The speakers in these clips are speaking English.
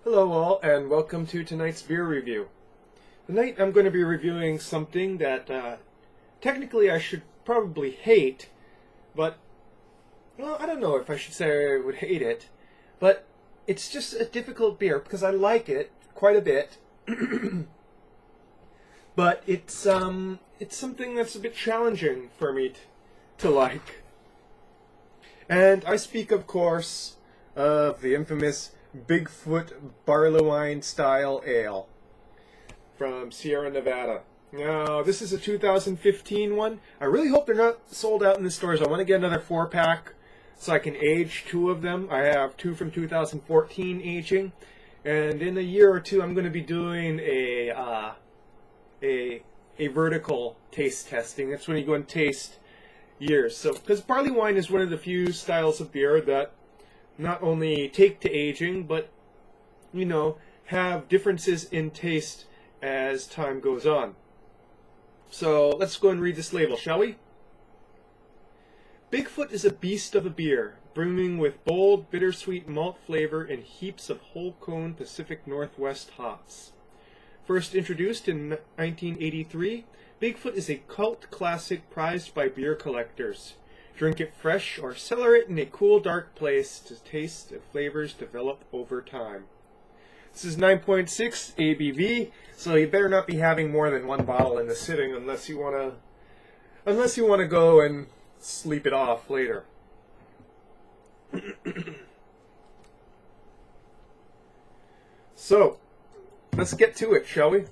Hello all, and welcome to tonight's beer review. Tonight I'm going to be reviewing something that technically I should probably hate, but, well, I don't know if I should say I would hate it, but it's just a difficult beer because I like it quite a bit, but it's something that's a bit challenging for me to like. And I speak, of course, of the infamous Bigfoot Barleywine style ale from Sierra Nevada. Now, this is a 2015 one. I really hope they're not sold out in the stores. I want to get another 4-pack so I can age 2 of them. I have 2 from 2014 aging, and in a year or two I'm going to be doing a vertical taste testing. That's when you go and taste years. So, because barley wine is one of the few styles of beer that not only take to aging, but, you know, have differences in taste as time goes on. So let's go and read this label, shall we? Bigfoot is a beast of a beer, brimming with bold, bittersweet malt flavor and heaps of whole cone Pacific Northwest hops. First introduced in 1983, Bigfoot is a cult classic prized by beer collectors. Drink it fresh or cellar it in a cool, dark place to taste the flavors develop over time. This is 9.6 ABV, so you better not be having more than 1 bottle in the sitting unless you want to go and sleep it off later. So, let's get to it, shall we?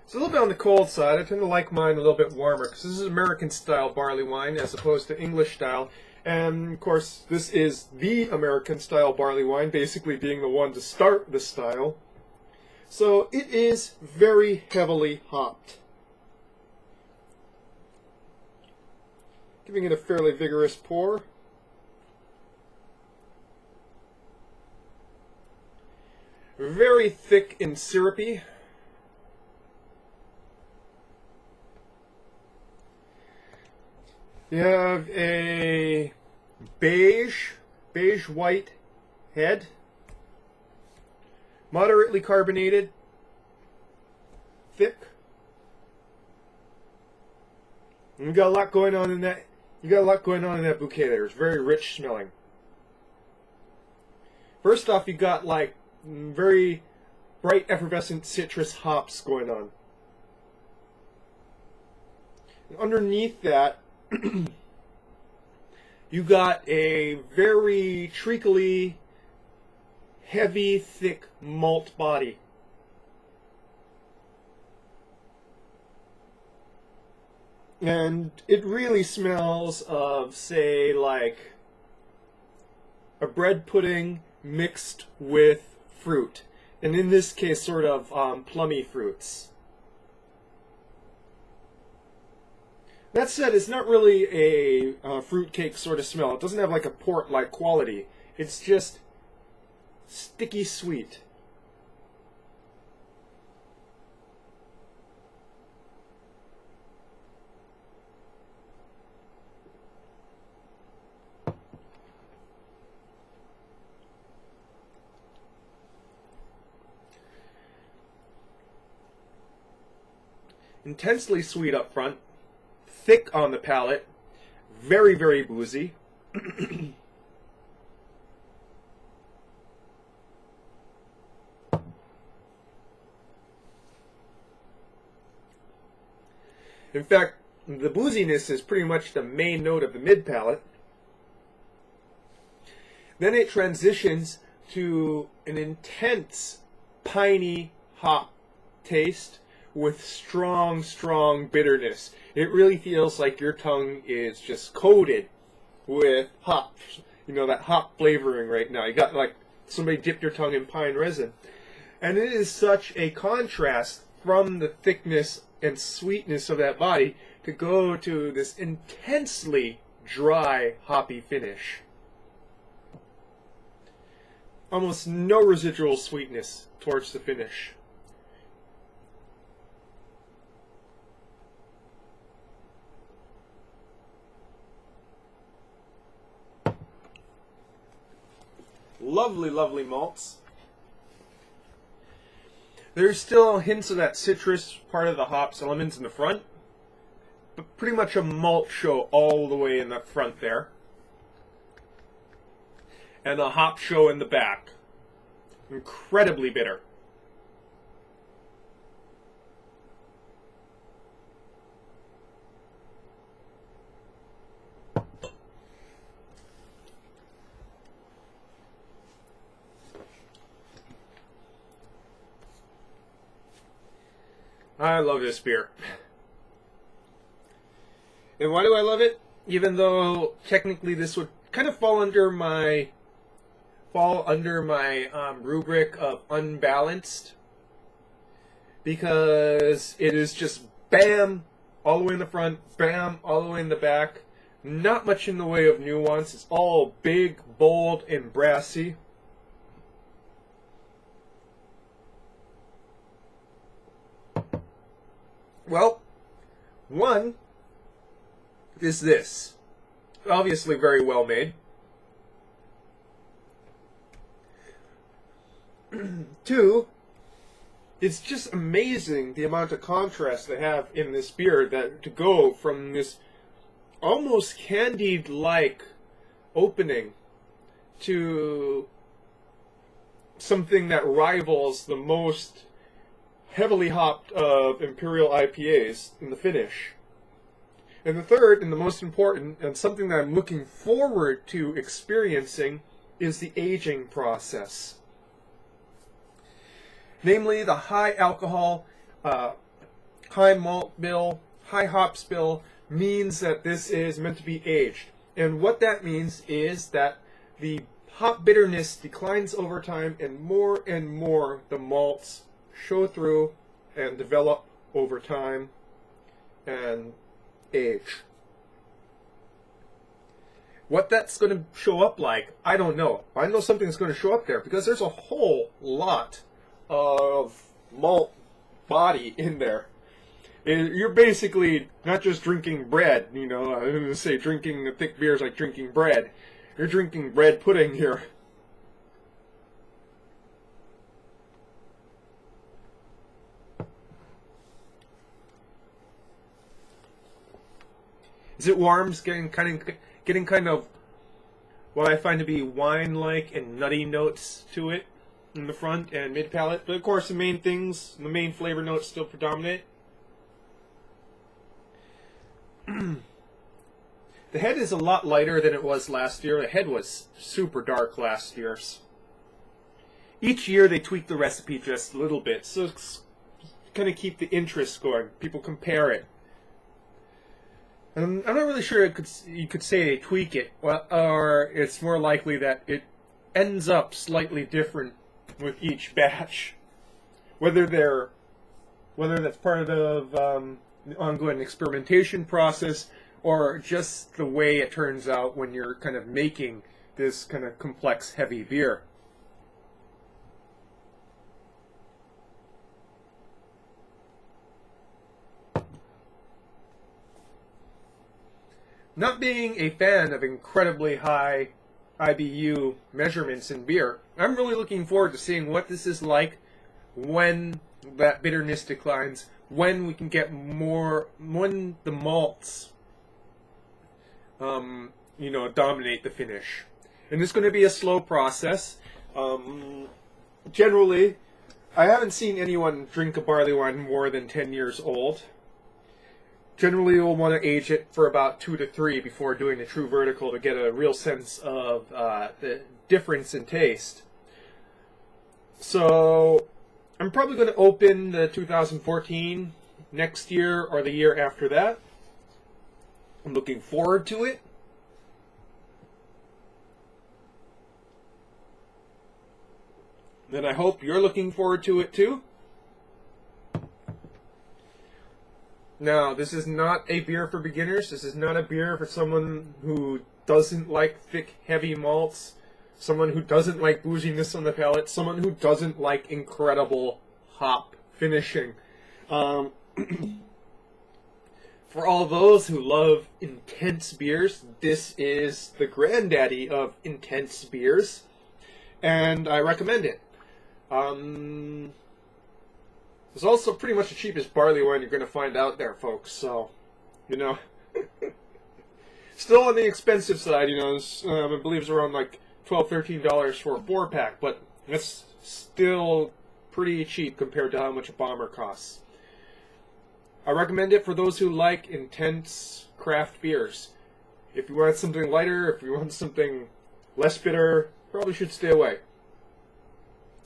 It's a little bit on the cold side. I tend to like mine a little bit warmer because this is American-style barley wine as opposed to English-style. And, of course, this is the American-style barley wine, basically being the one to start the style. So it is very heavily hopped. Giving it a fairly vigorous pour. Very thick and syrupy. You have a beige-white head, moderately carbonated, thick. And you got a lot going on in that. You got a lot going on in that bouquet there. It's very rich smelling. First off, you got like very bright, effervescent citrus hops going on. And underneath that, you got a very treacly, heavy, thick malt body. And it really smells of, say, like a bread pudding mixed with fruit. And in this case, sort of plummy fruits. That said, it's not really a fruitcake sort of smell. It doesn't have like a port-like quality. It's just sticky sweet. Intensely sweet up front. Thick on the palate, very, very boozy. In fact, the booziness is pretty much the main note of the mid palate. Then it transitions to an intense piney hop taste with strong, strong bitterness. It really feels like your tongue is just coated with hops. You know, that hop flavoring right now. You got like somebody dipped your tongue in pine resin. And it is such a contrast from the thickness and sweetness of that body to go to this intensely dry, hoppy finish. Almost no residual sweetness towards the finish. Lovely, lovely malts. There's still hints of that citrus part of the hops elements in the front, but pretty much a malt show all the way in the front there. And a hop show in the back. Incredibly bitter. I love this beer. And why do I love it? Even though technically this would kind of fall under my rubric of unbalanced, because it is just bam all the way in the front, bam all the way in the back. Not much in the way of nuance. It's all big, bold, and brassy. Well, one is this. Obviously very well made. Two, it's just amazing the amount of contrast they have in this beer, that to go from this almost candied-like opening to something that rivals the most heavily hopped of Imperial IPAs in the finish. And the third, and the most important, and something that I'm looking forward to experiencing, is the aging process. Namely, the high alcohol, high malt bill, high hops bill means that this is meant to be aged. And what that means is that the hop bitterness declines over time, and more the malts show through and develop over time and age. What that's going to show up like, I don't know. I know something's going to show up there, because there's a whole lot of malt body in there. You're basically not just drinking bread, you know. I was going to say drinking a thick beer is like drinking bread. You're drinking bread pudding here. As it warms, getting kind of what I find to be wine-like and nutty notes to it in the front and mid-palate. But of course, the main flavor notes still predominate. The head is a lot lighter than it was last year. The head was super dark last year. Each year they tweak the recipe just a little bit, so it's kind of keep the interest going. People compare it. And I'm not really sure you could say they tweak it, or it's more likely that it ends up slightly different with each batch. Whether that's part of the ongoing experimentation process, or just the way it turns out when you're kind of making this kind of complex, heavy beer. Not being a fan of incredibly high IBU measurements in beer, I'm really looking forward to seeing what this is like when that bitterness declines, when we can get more, when the malts, dominate the finish. And it's going to be a slow process. Generally, I haven't seen anyone drink a barley wine more than 10 years old. Generally, you'll want to age it for about 2 to 3 before doing the true vertical to get a real sense of the difference in taste. So, I'm probably going to open the 2014 next year or the year after that. I'm looking forward to it. And I hope you're looking forward to it too. Now, this is not a beer for beginners. This is not a beer for someone who doesn't like thick, heavy malts, someone who doesn't like booziness on the palate, someone who doesn't like incredible hop finishing. For all those who love intense beers, this is the granddaddy of intense beers, and I recommend it. It's also pretty much the cheapest barley wine you're going to find out there, folks. So, you know, still on the expensive side. You know, I believe it's around like $12, $13 for a 4-pack, but that's still pretty cheap compared to how much a bomber costs. I recommend it for those who like intense craft beers. If you want something lighter, if you want something less bitter, probably should stay away.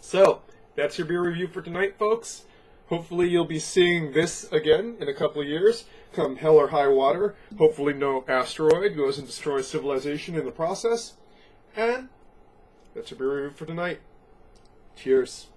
So, that's your beer review for tonight, folks. Hopefully you'll be seeing this again in a couple of years, come hell or high water. Hopefully no asteroid goes and destroys civilization in the process. And that's your beer review for tonight. Cheers.